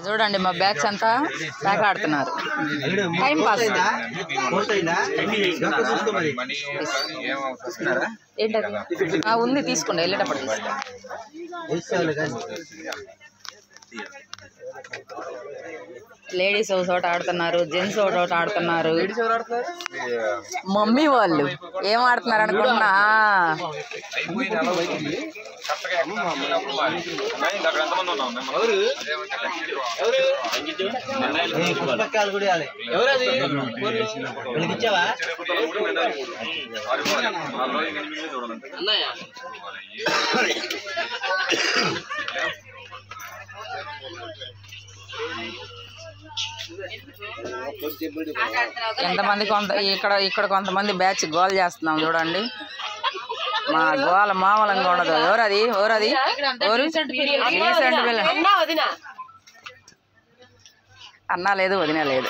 చూడండి మా బ్యాగ్స్ అంతా ప్యాక్ ఆడుతున్నారు. Time pass. ఏంటది ఉంది, తీసుకోండి వెళ్ళేటప్పుడు లేడీస్ ఒక చోట ఆడుతున్నారు, జెంట్స్ ఒక చోట ఆడుతున్నారు. మమ్మీ వాళ్ళు ఏం ఆడుతున్నారు అనుకుంటున్నా. ఎంతమంది ఇక్కడ కొంతమంది బ్యాచ్ గోల్ చేస్తున్నాం చూడండి. మా గోల మామూలంగా ఉండదు. ఎవరది అన్నా లేదు, వదిన లేదు.